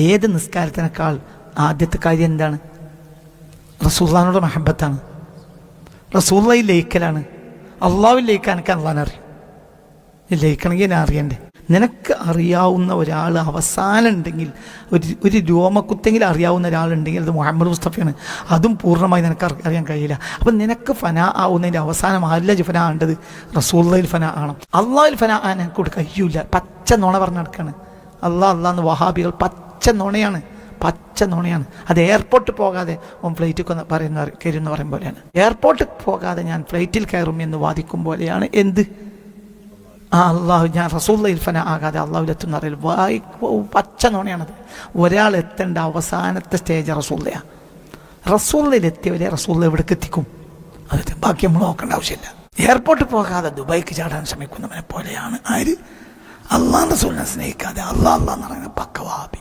ഏത് നിസ്കാരത്തിനേക്കാൾ ആദ്യത്തെ കാര്യം എന്താണ്? റസൂലുള്ളാഹിനോട് മഹബത്താണ്, റസൂലുള്ളാഹിൽ ലയിക്കലാണ്. അള്ളാഹുവിൽ ലയിക്കാൻ എനിക്ക് അള്ളാഹിനെ അറിയും. ലയിക്കണമെങ്കിൽ ഞാൻ അറിയണ്ടേ? നിനക്ക് അറിയാവുന്ന ഒരാൾ അവസാനം ഉണ്ടെങ്കിൽ, ഒരു രോമക്കുത്തെങ്കിലും അറിയാവുന്ന ഒരാളുണ്ടെങ്കിൽ അത് മുഹമ്മദ് മുസ്തഫയാണ്. അതും പൂർണ്ണമായി നിനക്ക് അറിയാൻ കഴിയില്ല. അപ്പം നിനക്ക് ഫന ആവുന്നതിൻ്റെ അവസാനം ആരില്ല ഫന ആണ്ടത്? റസൂലുള്ളാഹിൽ ഫന ആണ്. അള്ളാഹിൽ ഫന ആൻ എനിക്കൂടെ കഴിയൂല. പച്ച നുണ പറഞ്ഞ് നടക്കാണ്. അള്ളാന്ന് വഹാബികൾ പച്ച നുണയാണ്, പച്ച നുണയാണ്. അത് എയർപോർട്ടിൽ പോകാതെ ഫ്ലൈറ്റിൽ കയറുമെന്ന് പറയും പോലെയാണ്. എയർപോർട്ടിൽ പോകാതെ ഞാൻ ഫ്ലൈറ്റിൽ കയറും എന്ന് വാദിക്കും പോലെയാണ്. എന്ത് അള്ളാഹു, ഞാൻ റസൂലുള്ളാഹിൽ ഫന ആകാതെ അള്ളാഹുവിലെത്തുന്ന അറിയില്ല. പച്ച നുണയാണത്. ഒരാൾ എത്തേണ്ട അവസാനത്തെ സ്റ്റേജ് റസൂലുള്ളാഹിയാണ്. റസൂലുള്ളാഹിലെത്തിയവരെ റസൂലുള്ളാഹി എവിടേക്ക് എത്തിക്കും? അത് ബാക്കി നമ്മൾ നോക്കേണ്ട ആവശ്യമില്ല. എയർപോർട്ടിൽ പോകാതെ ദുബായിക്ക് ചാടാൻ ശ്രമിക്കുന്നവനെ പോലെയാണ് ആര്? അള്ളാഹ് റസൂലിനെ സ്നേഹിക്കാതെ അള്ളാഹ് എന്ന് പറയുന്ന പക്ക വഹാബി.